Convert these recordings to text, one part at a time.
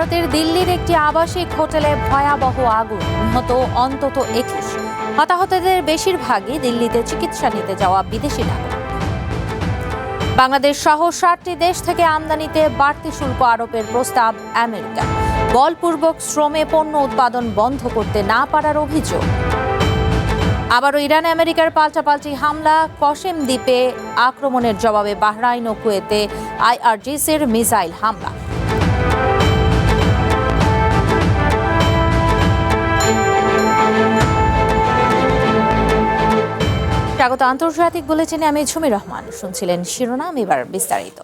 ভারতের দিল্লির একটি আবাসিক হোটেলে ভয়াবহ আগুন, নিহত অন্তত 21। হতাহতদের বেশিরভাগই দিল্লিতে চিকিৎসা নিতে যাওয়া বিদেশি নাগরিক। বাংলাদেশ সহ 7টি দেশ থেকে আমদানিতে বাড়তি শুল্ক আরোপের প্রস্তাব আমেরিকার। বলপূর্বক শ্রমে পণ্য উৎপাদন বন্ধ করতে না পারার অভিযোগ। আবারও ইরানে আমেরিকার পাল্টাপাল্টি হামলা, কসেম দ্বীপে আক্রমণের জবাবে বাহরাইন ও কুয়েতে আইআরজিসির মিসাইল হামলা। স্বাগত আন্তর্জাতিক বুলেটিনে, আমি ঝুমি রহমান। শুনছিলেন শিরোনাম, এবার বিস্তারিত।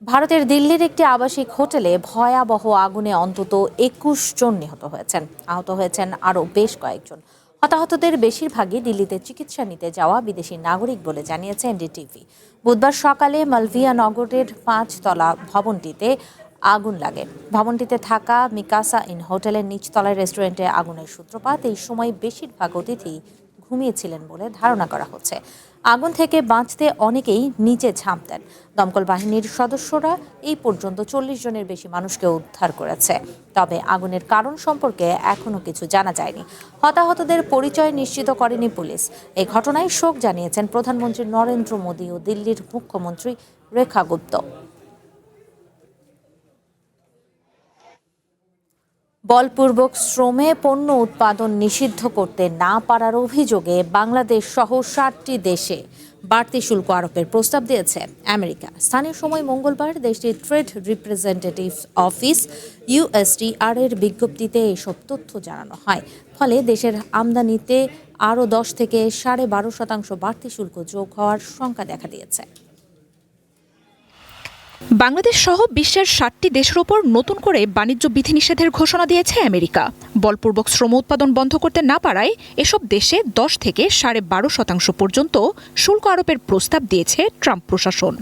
ভারতের দিল্লির একটি আবাসিক হোটেলে ভয়াবহ আগুনে অন্তত 21 জন নিহত হয়েছেন। আহত হয়েছেন আরও বেশ কয়েকজন। হতাহতদের বেশিরভাগই দিল্লিতে চিকিৎসা নিতে যাওয়া বিদেশি নাগরিক বলে জানিয়েছে এনডিটিভি। বুধবার সকালে মালভিয়া নগরের 5 তলা ভবনটিতে আগুন লাগে। ভবনটিতে থাকা মিকাসা ইন হোটেলের নিচতলায় রেস্টুরেন্টে আগুনের সূত্রপাত। এই সময় বেশিরভাগ অতিথি ঘুমিয়েছিলেন বলে ধারণা করা হচ্ছে। আগুন থেকে বাঁচতে অনেকেই নিচে ঝাঁপ দেন। দমকল বাহিনীর সদস্যরা এই পর্যন্ত 40 জনের বেশি মানুষকে উদ্ধার করেছে। তবে আগুনের কারণ সম্পর্কে এখনো কিছু জানা যায়নি। হতাহতদের পরিচয় নিশ্চিত করেনি পুলিশ। এই ঘটনায় শোক জানিয়েছেন প্রধানমন্ত্রী নরেন্দ্র মোদী ও দিল্লির মুখ্যমন্ত্রী রেখা গুপ্ত। বলপূর্বক শ্রমে পণ্য উৎপাদন নিষিদ্ধ করতে না পারার অভিযোগে বাংলাদেশ সহ 7টি দেশে বাড়তি শুল্ক আরোপের প্রস্তাব দিয়েছে আমেরিকা। স্থানীয় সময় মঙ্গলবার দেশটির ট্রেড রিপ্রেজেন্টেটিভ অফিস ইউএসটিআর এর বিজ্ঞপ্তিতে এসব তথ্য জানানো হয়। ফলে দেশের আমদানিতে আরও 10 থেকে 12.5% বাড়তি শুল্ক যোগ হওয়ার শঙ্কা দেখা দিয়েছে। বাংলাদেশ সহ বিশ্বের 7টি দেশের ওপর নতুন করে বাণিজ্য বিধিনিষেধের ঘোষণা দিয়েছে আমেরিকা। বলপূর্বক শ্রম উৎপাদন বন্ধ করতে না পারায় এসব দেশে 10 থেকে 12.5% পর্যন্ত শুল্ক আরোপের প্রস্তাব দিয়েছে ট্রাম্প প্রশাসন।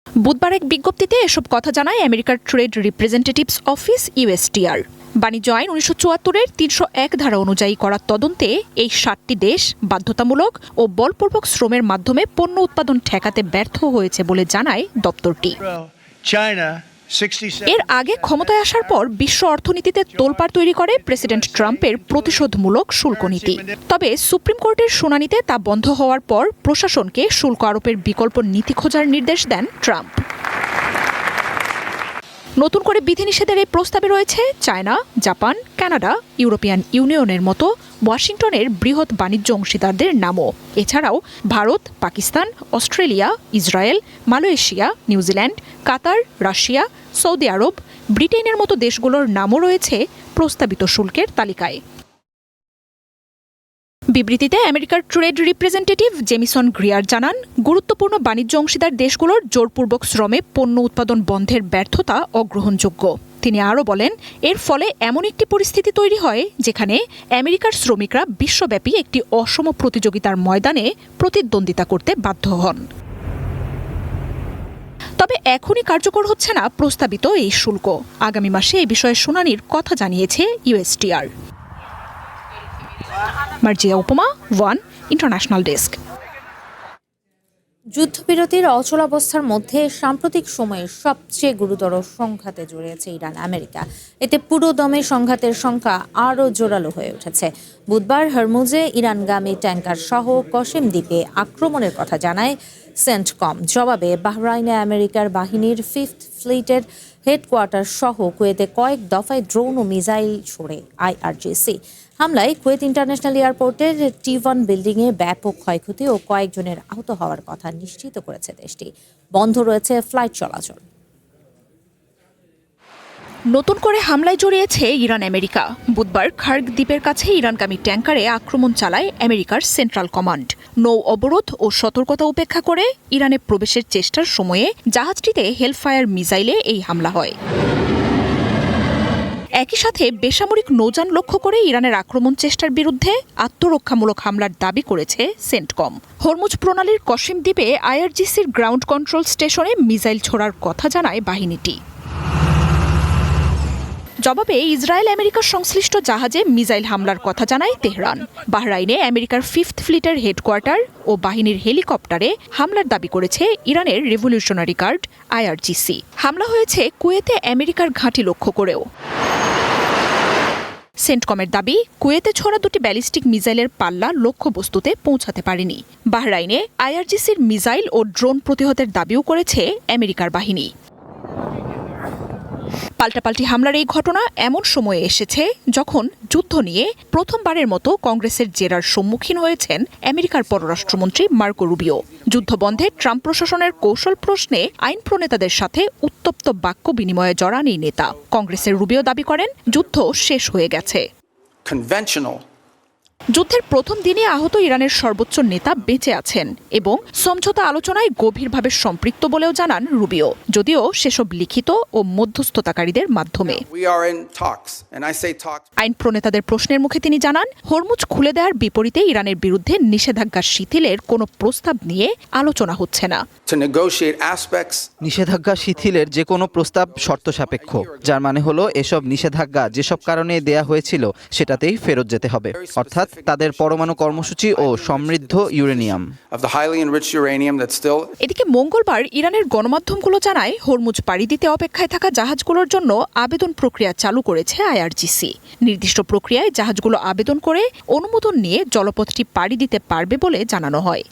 বুধবার এক বিজ্ঞপ্তিতে এসব কথা জানায় আমেরিকার ট্রেড রিপ্রেজেন্টেটিভস অফিস ইউএসটিআর। বাণিজ্য আইন 1974-এর 301 ধারা অনুযায়ী করা তদন্তে এই 7টি দেশ বাধ্যতামূলক ও বলপূর্বক শ্রমের মাধ্যমে পণ্য উৎপাদন ঠেকাতে ব্যর্থ হয়েছে বলে জানায় দপ্তরটি। এর আগে ক্ষমতায় আসার পর বিশ্ব অর্থনীতিতে তোলপাড় তৈরি করে প্রেসিডেন্ট ট্রাম্পের প্রতিশোধমূলক শুল্ক নীতি। তবে সুপ্রিম কোর্টের শুনানিতে তা বন্ধ হওয়ার পর প্রশাসনকে শুল্ক আরোপের বিকল্প নীতি খোঁজার নির্দেশ দেন ট্রাম্প। নতুন করে বিধিনিষেধের এই প্রস্তাবে রয়েছে চায়না, জাপান, কানাডা, ইউরোপিয়ান ইউনিয়নের মতো ওয়াশিংটনের বৃহৎ বাণিজ্য অংশীদারদের নামও। এছাড়াও Bharat, Pakistan, Australia, Israel, Malaysia, New Zealand, Qatar, Russia, Saudi Arab, ব্রিটেনের মতো দেশগুলোর নামও রয়েছে প্রস্তাবিত শুল্কের তালিকায়। বিবৃতিতে আমেরিকার ট্রেড রিপ্রেজেন্টেটিভ জেমিসন গ্রিয়ার জানান, গুরুত্বপূর্ণ বাণিজ্য অংশীদার দেশগুলোর জোরপূর্বক শ্রমে পণ্য উৎপাদন বন্ধের ব্যর্থতা অগ্রহণযোগ্য। তিনি আরও বলেন, এর ফলে এমন একটি পরিস্থিতি তৈরি হয় যেখানে আমেরিকার শ্রমিকরা বিশ্বব্যাপী একটি অসম প্রতিযোগিতার ময়দানে প্রতিদ্বন্দ্বিতা করতে বাধ্য হন। তবে এখনই কার্যকর হচ্ছে না প্রস্তাবিত এই শুল্ক। আগামী মাসে এই বিষয়ে শুনানির কথা জানিয়েছে ইউএসটিআর। মার্জিয়া উপমা, ওয়ান ইন্টারন্যাশনাল ডেস্ক। যুদ্ধবিরতির অচলাবস্থার মধ্যে সাম্প্রতিক সময়ে সবচেয়ে গুরুতর সংঘাতে জড়িয়েছে ইরান আমেরিকা। এতে পুরোদমে সংঘাতের সংখ্যা আরও জোরালো হয়ে উঠেছে। বুধবার হরমুজে ইরানগামী ট্যাঙ্কার সহ কসেম দ্বীপে আক্রমণের কথা জানায় সেন্টকম। জবাবে বাহরাইনে আমেরিকার বাহিনীর 5th ফ্লিটের হেডকোয়ার্টার সহ কুয়েতে কয়েক দফায় ড্রোন ও মিসাইল ছোড়ে আইআরজিসি। হামলায় কুয়েত ইন্টারন্যাশনাল এয়ারপোর্টের T1 বিল্ডিংয়ে ব্যাপক ক্ষয়ক্ষতি ও কয়েকজনের আহত হওয়ার কথা নিশ্চিত করেছে দেশটি। বন্ধ রয়েছে ফ্লাইট চলাচল। নতুন করে হামলায় জড়িয়েছে ইরান আমেরিকা। বুধবার খার্গ দ্বীপের কাছে ইরানগামী ট্যাঙ্কারে আক্রমণ চালায় আমেরিকার সেন্ট্রাল কমান্ড। নৌ অবরোধ ও সতর্কতা উপেক্ষা করে ইরানে প্রবেশের চেষ্টার সময়ে জাহাজটিতে হেলফায়ার মিসাইলে এই হামলা হয়। একই সাথে বেসামরিক নৌযান লক্ষ্য করে ইরানের আক্রমণ চেষ্টার বিরুদ্ধে আত্মরক্ষামূলক হামলার দাবি করেছে সেন্টকম। হরমুজ প্রণালীর কসেম দ্বীপে আইআরজিসির গ্রাউন্ড কন্ট্রোল স্টেশনে মিসাইল ছোড়ার কথা জানায় বাহিনীটি। জবাবে ইসরায়েল আমেরিকার সংশ্লিষ্ট জাহাজে মিসাইল হামলার কথা জানায় তেহরান। বাহরাইনে আমেরিকার 5th ফ্লিটের হেডকোয়ার্টার ও বাহিনীর হেলিকপ্টারে হামলার দাবি করেছে ইরানের রেভলিউশনারি গার্ড IRGC। হামলা হয়েছে কুয়েতে আমেরিকার ঘাঁটি লক্ষ্য করেও। সেন্টকমের দাবি, কুয়েতে ছোড়া দুটি ব্যালিস্টিক মিসাইলের পাল্লা লক্ষ্যবস্তুতে পৌঁছাতে পারেনি। বাহরাইনে IRGCর মিসাইল ও ড্রোন প্রতিহতের দাবিও করেছে আমেরিকার বাহিনী। পাল্টাপাল্টি হামলার এই ঘটনা এমন সময়ে এসেছে যখন যুদ্ধ নিয়ে প্রথমবারের মতো কংগ্রেসের জেরার সম্মুখীন হয়েছেন আমেরিকার পররাষ্ট্রমন্ত্রী মার্কো রুবিও। যুদ্ধবন্ধে ট্রাম্প প্রশাসনের কৌশল প্রশ্নে আইন প্রণেতাদের সাথে উত্তপ্ত বাক্য বিনিময়ে জড়ান এই নেতা। কংগ্রেসের রুবিও দাবি করেন, যুদ্ধ শেষ হয়ে গেছে। যুদ্ধের প্রথম দিনে আহত ইরানের সর্বোচ্চ নেতা বেঁচে আছেন এবং সমঝোতা আলোচনায় গভীরভাবে সম্পৃক্ত বলেও জানান রুবিও, যদিও সেসব লিখিত ও মধ্যস্থতাকারীদের মাধ্যমে। আইন প্রণেতাদের প্রশ্নের মুখে তিনি জানান, হরমুজ খুলে দেওয়ার বিপরীতে ইরানের বিরুদ্ধে নিষেধাজ্ঞা শিথিলের কোনো প্রস্তাব নিয়ে আলোচনা হচ্ছে না। নিষেধাজ্ঞা শিথিলের যে কোনো প্রস্তাব শর্ত সাপেক্ষ, যার মানে হলো এসব নিষেধাজ্ঞা যেসব কারণে দেয়া হয়েছিল সেটাতেই ফেরত যেতে হবে, অর্থাৎ তাদের পরমাণু কর্মসূচি ও সমৃদ্ধ ইউরেনিয়াম। এদিকে মঙ্গলবার ইরানের গণমাধ্যমগুলো জানায়, হরমুজ পাড়ি দিতে অপেক্ষায় থাকা জাহাজগুলোর জন্য আবেদন প্রক্রিয়া চালু করেছে IRGC। নির্দিষ্ট প্রক্রিয়ায় জাহাজগুলো আবেদন করে অনুমোদন নিয়ে জলপথটি পাড়ি দিতে পারবে বলে জানানো হয়।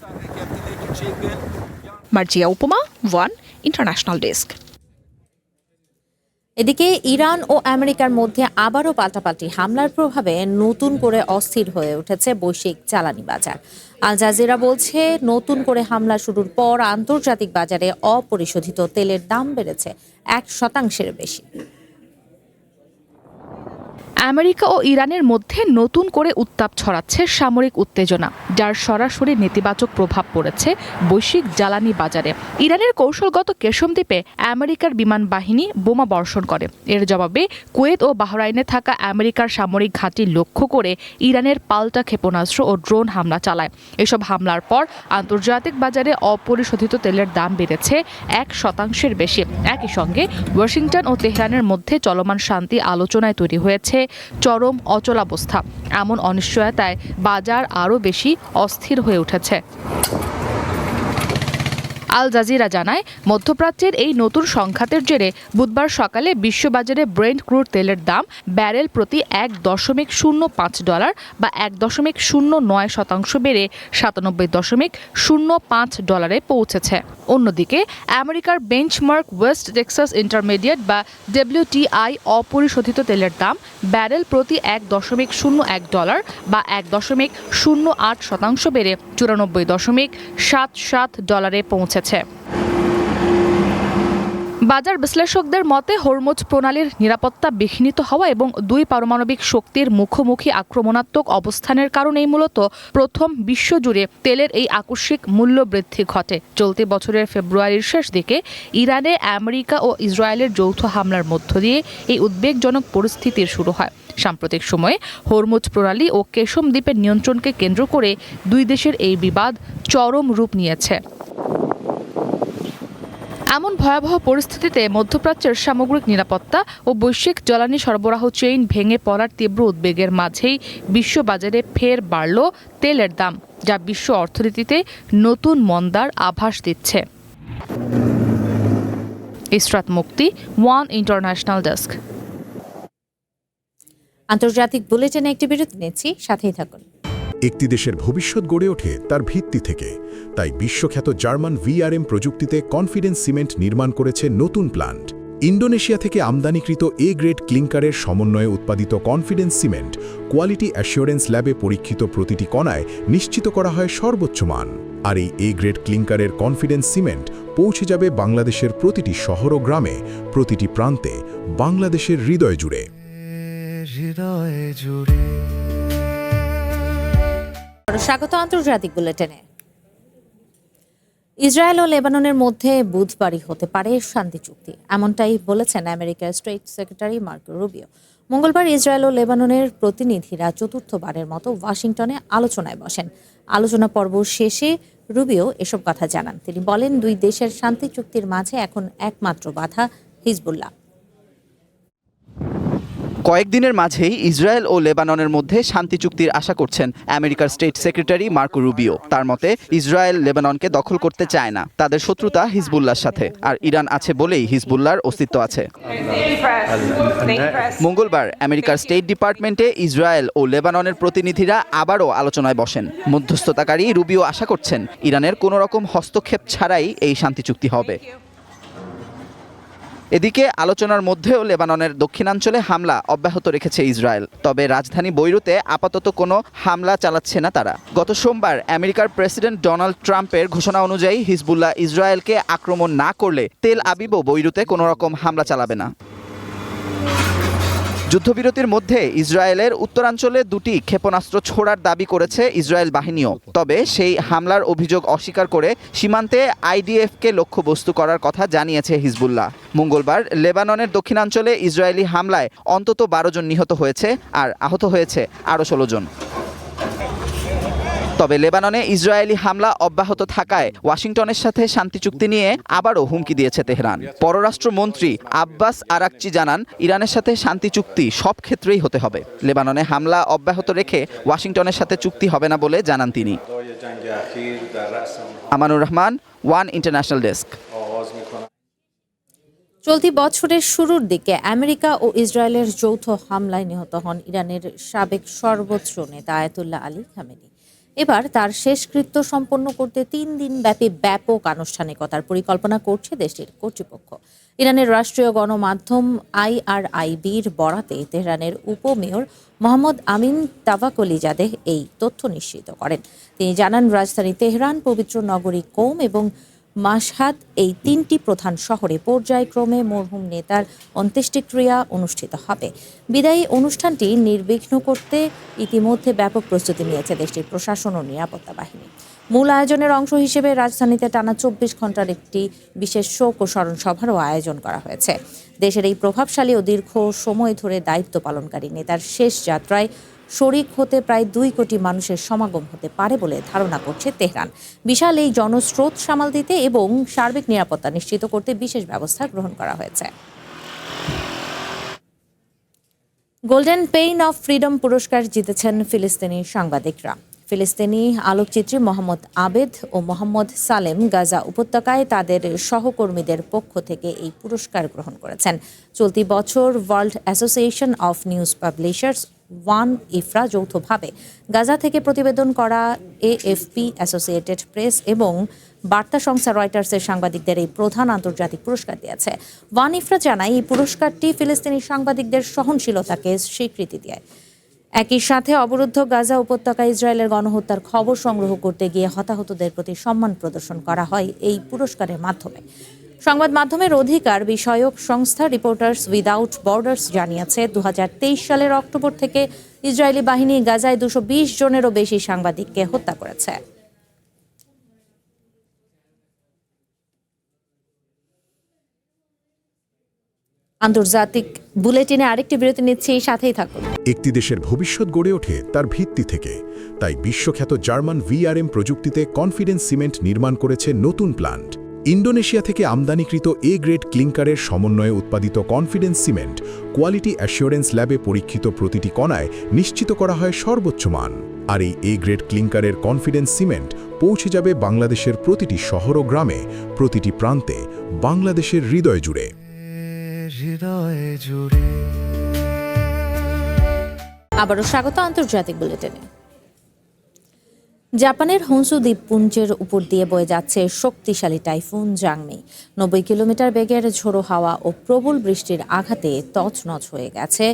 মার্জিয়া উপমা, ওয়ান ইন্টারন্যাশনাল ডেস্ক। এদিকে ইরান ও আমেরিকার মধ্যে আবারও পাল্টাপাল্টি হামলার প্রভাবে নতুন করে অস্থির হয়ে উঠেছে বৈশ্বিক জ্বালানি বাজার। আল জাজিরা বলছে, নতুন করে হামলা শুরুর পর আন্তর্জাতিক বাজারে অপরিশোধিত তেলের দাম বেড়েছে 1% বেশি। আমেরিকা ও ইরানের মধ্যে নতুন করে উত্তাপ ছড়াচ্ছে সামরিক উত্তেজনা, যার সরাসরি নেতিবাচক প্রভাব পড়েছে বৈশ্বিক জ্বালানি বাজারে। ইরানের কৌশলগত কেশম দ্বীপে আমেরিকার বিমান বাহিনী বোমা বর্ষণ করে। এর জবাবে কুয়েত ও বাহরাইনে থাকা আমেরিকার সামরিক ঘাঁটি লক্ষ্য করে ইরানের পাল্টা ক্ষেপণাস্ত্র ও ড্রোন হামলা চালায়। এসব হামলার পর আন্তর্জাতিক বাজারে অপরিশোধিত তেলের দাম বেড়েছে 1% বেশি। একই সঙ্গে ওয়াশিংটন ও তেহরানের মধ্যে চলমান শান্তি আলোচনায় তৈরি হয়েছে চরম অচলাবস্থা। এমন অনিশ্চয়তায় বাজার আরও বেশি অস্থির হয়ে উঠেছে। আল জাজিরা জানায়, মধ্যপ্রাচ্যের এই নতুন সংঘাতের জেরে বুধবার সকালে বিশ্ববাজারে ব্রেন্ট ক্রুড তেলের দাম ব্যারেল প্রতি $1.05 বা 1.09% বেড়ে $97.05 পৌঁছেছে। অন্যদিকে আমেরিকার বেঞ্চমার্ক ওয়েস্ট টেক্সাস ইন্টারমিডিয়েট বা WTI অপরিশোধিত তেলের দাম ব্যারেল প্রতি $1.01 বা 1.08% বেড়ে $94.77 পৌঁছেছে। বাজার বিশ্লেষকদের মতে, হরমুজ প্রণালীর নিরাপত্তা বিঘ্নিত হওয়া এবং দুই পারমাণবিক শক্তির মুখোমুখি আক্রমণাত্মক অবস্থানের কারণেই মূলত প্রথম বিশ্বজুড়ে তেলের এই আকস্মিক মূল্য বৃদ্ধি ঘটে। চলতি বছরের ফেব্রুয়ারির শেষ দিকে ইরানে আমেরিকা ও ইসরায়েলের যৌথ হামলার মধ্য দিয়ে এই উদ্বেগজনক পরিস্থিতির শুরু হয়। সাম্প্রতিক সময়ে হরমুজ প্রণালী ও কেশম দ্বীপের নিয়ন্ত্রণকে কেন্দ্র করে দুই দেশের এই বিবাদ চরম রূপ নিয়েছে। এমন ভয়াবহ পরিস্থিতিতে মধ্যপ্রাচ্যের সামগ্রিক নিরাপত্তা ও বৈশ্বিক জ্বালানি সরবরাহ চেইন ভেঙে পড়ার তীব্র উদ্বেগের মাঝেই বিশ্ববাজারে ফের বাড়ল তেলের দাম, যা বিশ্ব অর্থনীতিতে নতুন মন্দার আভাস দিচ্ছে। ইসরাত মুক্তি, ওয়ান ইন্টারন্যাশনাল ডেস্ক। আন্তর্জাতিক বুলেটিনে একটি বিরতি নিচ্ছি, সাথেই থাকুন। একটি দেশের ভবিষ্যৎ গড়ে ওঠে তার ভিত্তি থেকে। তাই বিশ্বখ্যাত জার্মান VRM প্রযুক্তিতে কনফিডেন্স সিমেন্ট নির্মাণ করেছে নতুন প্ল্যান্ট। ইন্দোনেশিয়া থেকে আমদানিকৃত A গ্রেড ক্লিংকারের সমন্বয়ে উৎপাদিত কনফিডেন্স সিমেন্ট কোয়ালিটি অ্যাসিওরেন্স ল্যাবে পরীক্ষিত প্রতিটি কণায় নিশ্চিত করা হয় সর্বোচ্চ মান। আর এই A গ্রেড ক্লিংকারের কনফিডেন্স সিমেন্ট পৌঁছে যাবে বাংলাদেশের প্রতিটি শহর ও গ্রামে, প্রতিটি প্রান্তে, বাংলাদেশের হৃদয় জুড়ে। স্বাগত আন্তর্জাতিক বুলেটিনে। ইসরায়েল ও লেবাননের মধ্যে বুধবারই হতে পারে শান্তি চুক্তি, এমনটাই বলেছেন আমেরিকার স্টেট সেক্রেটারি মার্কো রুবিও। মঙ্গলবার ইসরায়েল ও লেবাননের প্রতিনিধিরা চতুর্থবারের মতো ওয়াশিংটনে আলোচনায় বসেন। আলোচনা পর্ব শেষে রুবিও এসব কথা জানান। তিনি বলেন, দুই দেশের শান্তি চুক্তির মাঝে এখন একমাত্র বাধা হিজবুল্লাহ। কয়েকদিনের মাঝেই ইসরায়েল ও লেবাননের মধ্যে শান্তি চুক্তির আশা করছেন আমেরিকার স্টেট সেক্রেটারি মার্কো রুবিও। তার মতে ইসরায়েল লেবাননকে দখল করতে চায় না, তাদের শত্রুতা হিজবুল্লাহর সাথে, আর ইরান আছে বলেই হিজবুল্লাহর অস্তিত্ব আছে। মঙ্গলবার আমেরিকার স্টেট ডিপার্টমেন্টে ইসরায়েল ও লেবাননের প্রতিনিধিরা আবারও আলোচনায় বসেন। মধ্যস্থতাকারী রুবিও আশা করছেন ইরানের কোনো রকম হস্তক্ষেপ ছাড়াই এই শান্তি চুক্তি হবে। এদিকে আলোচনার মধ্যেও লেবাননের দক্ষিণাঞ্চলে হামলা অব্যাহত রেখেছে ইসরায়েল। তবে রাজধানী বৈরুতে আপাতত কোনো হামলা চালাচ্ছে না তারা। গত সোমবার আমেরিকার প্রেসিডেন্ট ডোনাল্ড ট্রাম্পের ঘোষণা অনুযায়ী হিজবুল্লাহ ইসরায়েলকে আক্রমণ না করলে তেল আবিবও বৈরুতে কোনো রকম হামলা চালাবে না। যুদ্ধবিরতির মধ্যে ইসরায়েলের উত্তরাঞ্চলে 2টি ক্ষেপণাস্ত্র ছোড়ার দাবি করেছে ইসরায়েল বাহিনীও। তবে সেই হামলার অভিযোগ অস্বীকার করে সীমান্তে আইডিএফকে লক্ষ্যবস্তু করার কথা জানিয়েছে হিজবুল্লাহ। মঙ্গলবার লেবাননের দক্ষিণাঞ্চলে ইসরায়েলি হামলায় অন্তত 12 জন নিহত হয়েছে আর আহত হয়েছে আরও 16 জন। তবে লেবাননে ইসরায়েলি হামলা অব্যাহত থাকায় ওয়াশিংটনের সাথে শান্তি চুক্তি নিয়ে আবারও হুমকি দিয়েছে তেহরান। পররাষ্ট্রমন্ত্রী আব্বাস আরাকচি জানান, ইরানের সাথে শান্তি চুক্তি সব ক্ষেত্রেই হতে হবে। লেবাননে হামলা অব্যাহত রেখে ওয়াশিংটনের সাথে চুক্তি হবে না বলে জানান তিনি। Amanur Rahman, one international desk. চলতি বছরের শুরুর দিকে আমেরিকা ও ইসরায়েলের যৌথ হামলায় নিহত হন ইরানের সাবেক সর্বোচ্চ নেতা আয়াতুল্লাহ আলী খামেনি। এবার তার শেষকৃত্য সম্পন্ন করতে 3 দিন ব্যাপী ব্যাপক আনুষ্ঠানিকতার পরিকল্পনা করছে দেশটির কর্তৃপক্ষ। ইরানের রাষ্ট্রীয় গণমাধ্যম IRIBর বরাতে তেহরানের উপমেয়র মোহাম্মদ আমিন তাভাকলিজাদেহ এই তথ্য নিশ্চিত করেন। তিনি জানান, রাজধানী তেহরান, পবিত্র নগরী কোম এবং মাশহাদ এই 3টি প্রধান শহরে পর্যায়ক্রমে মরহুম নেতার অন্ত্যেষ্টিক্রিয়া অনুষ্ঠিত হবে। বিদায়ী অনুষ্ঠানটি নির্বিঘ্ন করতে ইতিমধ্যে ব্যাপক প্রস্তুতি নিয়েছে দেশটির প্রশাসন ও নিরাপত্তা বাহিনী। মূল আয়োজনের অংশ হিসেবে রাজধানীতে টানা 24 ঘন্টার একটি বিশেষ শোক ও স্মরণ সভারও আয়োজন করা হয়েছে। দেশের এই প্রভাবশালী ও দীর্ঘ সময় ধরে দায়িত্ব পালনকারী নেতার শেষ যাত্রায় শরিক হতে প্রায় 2 কোটি মানুষের সমাগম হতে পারে বলে ধারণা করছে তেহরান। বিশাল এই জনস্রোত সামাল দিতে এবং সার্বিক নিরাপত্তা নিশ্চিত করতে বিশেষ ব্যবস্থা গ্রহণ করা হয়েছে। গোল্ডেন পেইন অফ ফ্রিডম পুরস্কার জিতেছেন ফিলিস্তিনি সাংবাদিকরা। ফিলিস্তিনি আলোকচিত্রী মোহাম্মদ আবেদ ও মোহাম্মদ সালেম গাজা উপত্যকায় তাদের সহকর্মীদের পক্ষ থেকে এই পুরস্কার গ্রহণ করেছেন। চলতি বছর World Association of News Publishers ওয়ান ইফরা যৌথভাবে গাজা থেকে প্রতিবেদন করা AFP, অ্যাসোসিয়েটেড প্রেস এবং বার্তা সংস্থা রয়টার্সের সাংবাদিকদের এই প্রধান আন্তর্জাতিক পুরস্কার দিয়েছে। ওয়ান ইফরা জানায়, এই পুরস্কারটি ফিলিস্তিনি সাংবাদিকদের সহনশীলতাকে স্বীকৃতি দেয়। একই সাথে অবরুদ্ধ গাজা উপত্যকায় ইসরায়েলের গণহত্যার খবর সংগ্রহ করতে গিয়ে হতাহতদের প্রতি সম্মান প্রদর্শন করা হয় এই পুরস্কারের মাধ্যমে। সংবাদ মাধ্যমের অধিকার বিষয়ক সংস্থা রিপোর্টার্স উইদাউট বর্ডার্স জানিয়েছে, 2023 সালের অক্টোবর থেকে ইসরায়েলি বাহিনী গাজায় 220 জনেরও বেশি সাংবাদিককে হত্যা করেছে। আন্তর্জাতিক বুলেটিনে আরেকটি বিরতি নিচ্ছি, সাথেই থাকুন। একটি দেশের ভবিষ্যৎ গড়ে ওঠে তার ভিত্তি থেকে। তাই বিশ্বখ্যাত জার্মান VRM প্রযুক্তিতে কনফিডেন্স সিমেন্ট নির্মাণ করেছে নতুন প্ল্যান্ট। ইন্দোনেশিয়া থেকে আমদানিকৃত A গ্রেড ক্লিংকারের সমন্বয়ে উৎপাদিত কনফিডেন্স সিমেন্ট কোয়ালিটি অ্যাসিওরেন্স ল্যাবে পরীক্ষিত প্রতিটি কণায় নিশ্চিত করা হয় সর্বোচ্চ মান। আর এই A গ্রেড ক্লিংকারের কনফিডেন্স সিমেন্ট পৌঁছে যাবে বাংলাদেশের প্রতিটি শহর ও গ্রামে, প্রতিটি প্রান্তে, বাংলাদেশের হৃদয় জুড়ে। আবারও স্বাগত আন্তর্জাতিক বুলেটিনে। জাপানের হোনসু দ্বীপপুঞ্জের উপর দিয়ে বয়ে যাচ্ছে শক্তিশালী টাইফুন জাংমি। 90 কিলোমিটার বেগের ঝোড়ো হাওয়া ও প্রবল বৃষ্টির আঘাতে তছনছ হয়ে গেছে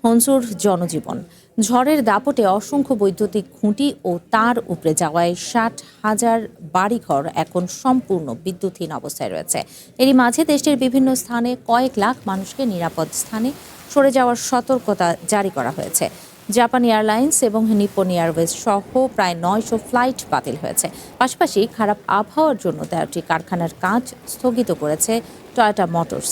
হোনসুর জনজীবন। ঝড়ের দাপটে অসংখ্য বৈদ্যুতিক খুঁটি ও তার উপড়ে যাওয়ায় 60,000 বাড়িঘর এখন সম্পূর্ণ বিদ্যুৎহীন অবস্থায় রয়েছে। এরই মাঝে দেশটির বিভিন্ন স্থানে কয়েক লাখ মানুষকে নিরাপদ স্থানে সরে যাওয়ার সতর্কতা জারি করা হয়েছে। জাপান এয়ারলাইন্স এবং নিপ্পন এয়ারওয়েজ সহ প্রায় 900 ফ্লাইট বাতিল হয়েছে। পাশাপাশি খারাপ আবহাওয়ার জন্য 13টি কারখানার কাজ স্থগিত করেছে টয়োটা মোটরস।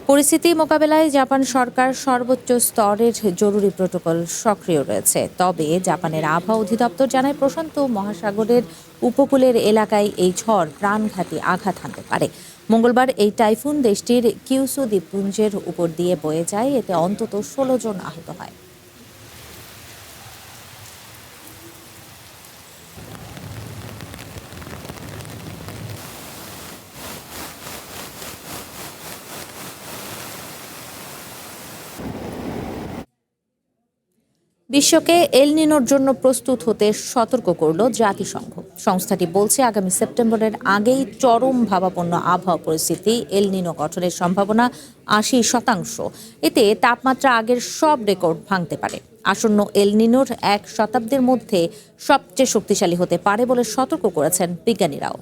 পরিস্থিতি মোকাবেলায় জাপান সরকার সর্বোচ্চ স্তরের জরুরি প্রোটোকল সক্রিয় রয়েছে। তবে জাপানের আবহাওয়া অধিদপ্তর জানায় প্রশান্ত মহাসাগরের উপকূলের এলাকায় এই ঝড় প্রাণঘাতী আঘাত হানতে পারে। মঙ্গলবার এই টাইফুন দেশটির কিউসু দ্বীপপুঞ্জের উপর দিয়ে বয়ে যায়। এতে অন্তত 16 জন আহত হয়। বিশ্বকে এল নিনোর জন্য প্রস্তুত হতে সতর্ক করল জাতিসংঘ। সংস্থাটি বলছে আগামী সেপ্টেম্বরের আগেই চরম ভাবাপন্ন আবহাওয়া পরিস্থিতি এল নিনো গঠনের সম্ভাবনা 80%। এতে তাপমাত্রা আগের সব রেকর্ড ভাঙতে পারে। আসন্ন এল নিনোর 1 শতাব্দীর মধ্যে সবচেয়ে শক্তিশালী হতে পারে বলে সতর্ক করেছেন বিজ্ঞানীরাও।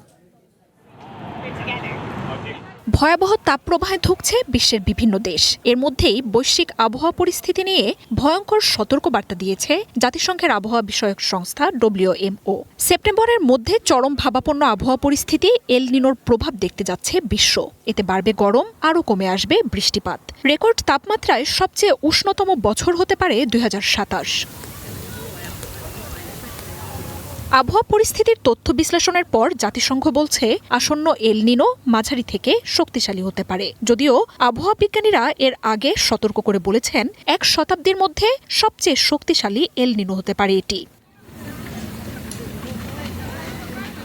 ভয়াবহ তাপপ্রবাহে ধুঁকছে বিশ্বের বিভিন্ন দেশ। এর মধ্যেই বৈশ্বিক আবহাওয়া পরিস্থিতি নিয়ে ভয়ঙ্কর সতর্কবার্তা দিয়েছে জাতিসংঘের আবহাওয়া বিষয়ক সংস্থা WMO। সেপ্টেম্বরের মধ্যে চরম ভাবাপন্ন আবহাওয়া পরিস্থিতি এল নিনোর প্রভাব দেখতে যাচ্ছে বিশ্ব। এতে বাড়বে গরম, আরও কমে আসবে বৃষ্টিপাত। রেকর্ড তাপমাত্রায় সবচেয়ে উষ্ণতম বছর হতে পারে 2027। আবহাওয়া পরিস্থিতির তথ্য বিশ্লেষণের পর জাতিসংঘ বলছে আসন্ন এল নিনো মাঝারি থেকে শক্তিশালী হতে পারে। যদিও আবহাওয়া বিজ্ঞানীরা এর আগে সতর্ক করে বলেছেন 1 শতাব্দীর মধ্যে সবচেয়ে শক্তিশালী এল নিনো হতে পারে এটি।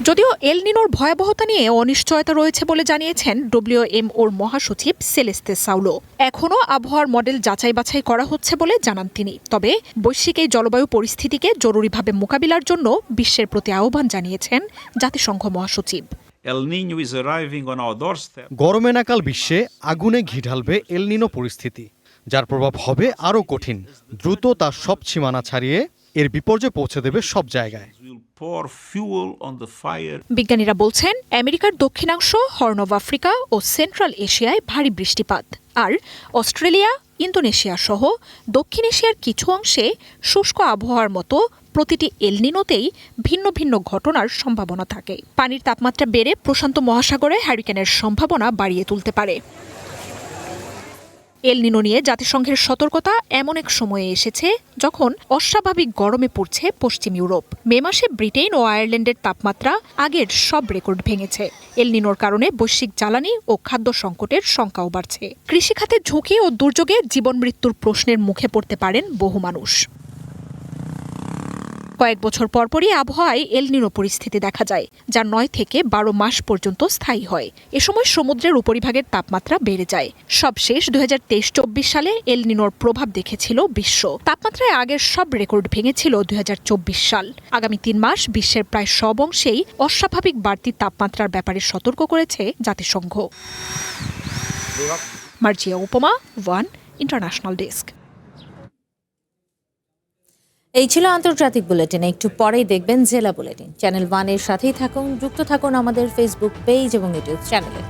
যদিও এল নিনোর ভয়াবহতা নিয়ে অনিশ্চয়তা রয়েছে বলে জানিয়েছেন WMOর মহাসচিব সেলেস্তে সাউলো। এখনও আবহাওয়ার মডেল যাচাই বাছাই করা হচ্ছে বলে জানান তিনি। তবে বৈশ্বিক এই জলবায়ু পরিস্থিতিকে জরুরিভাবে মোকাবিলার জন্য বিশ্বের প্রতি আহ্বান জানিয়েছেন জাতিসংঘ মহাসচিব। গরমে নাকাল বিশ্বে আগুনে ঘি ঢালবে এল নিনো পরিস্থিতি, যার প্রভাব হবে আরও কঠিন। দ্রুত তার সব সীমানা ছাড়িয়ে এর বিপর্যয় পৌঁছে দেবে সব জায়গায়। বিজ্ঞানীরা বলছেন আমেরিকার দক্ষিণাংশ, হর্ন অব আফ্রিকা ও সেন্ট্রাল এশিয়ায় ভারী বৃষ্টিপাত, আর অস্ট্রেলিয়া, ইন্দোনেশিয়া সহ দক্ষিণ এশিয়ার কিছু অংশে শুষ্ক আবহাওয়ার মতো প্রতিটি এল নিনোতেই ভিন্ন ভিন্ন ঘটনার সম্ভাবনা থাকে। পানির তাপমাত্রা বেড়ে প্রশান্ত মহাসাগরে হ্যারিকেনের সম্ভাবনা বাড়িয়ে তুলতে পারে। এল নিনো নিয়ে জাতিসংঘের সতর্কতা এমন এক সময়ে এসেছে যখন অস্বাভাবিক গরমে পড়ছে পশ্চিম ইউরোপ। মে মাসে ব্রিটেন ও আয়ারল্যান্ডের তাপমাত্রা আগের সব রেকর্ড ভেঙেছে। এল নিনোর কারণে বৈশ্বিক জ্বালানি ও খাদ্য সংকটের শঙ্কাও বাড়ছে। কৃষিখাতের ঝুঁকি ও দুর্যোগে জীবন মৃত্যুর প্রশ্নের মুখে পড়তে পারেন বহু মানুষ। কয়েক বছর পরপরই আবহাওয়ায় এল নিনো পরিস্থিতি দেখা যায়, যা 9 থেকে 12 মাস পর্যন্ত স্থায়ী হয়। এ সময় সমুদ্রের উপরিভাগের তাপমাত্রা বেড়ে যায়। সবশেষ 2023-24 সালে এল নিনোর প্রভাব দেখেছিল বিশ্ব। তাপমাত্রায় আগের সব রেকর্ড ভেঙেছিল 2024 সাল। আগামী 3 মাস বিশ্বের প্রায় সব অংশেই অস্বাভাবিক বাড়তি তাপমাত্রার ব্যাপারে সতর্ক করেছে জাতিসংঘ। মার্জিয়া উপমা, ওয়ান ইন্টারন্যাশনাল ডেস্ক। এই ছিল আন্তর্জাতিক বুলেটিন। একটু পরেই দেখবেন জেলা বুলেটিন। চ্যানেল 1 এর সাথেই থাকুন, যুক্ত থাকুন আমাদের ফেসবুক পেজ এবং ইউটিউব চ্যানেলে।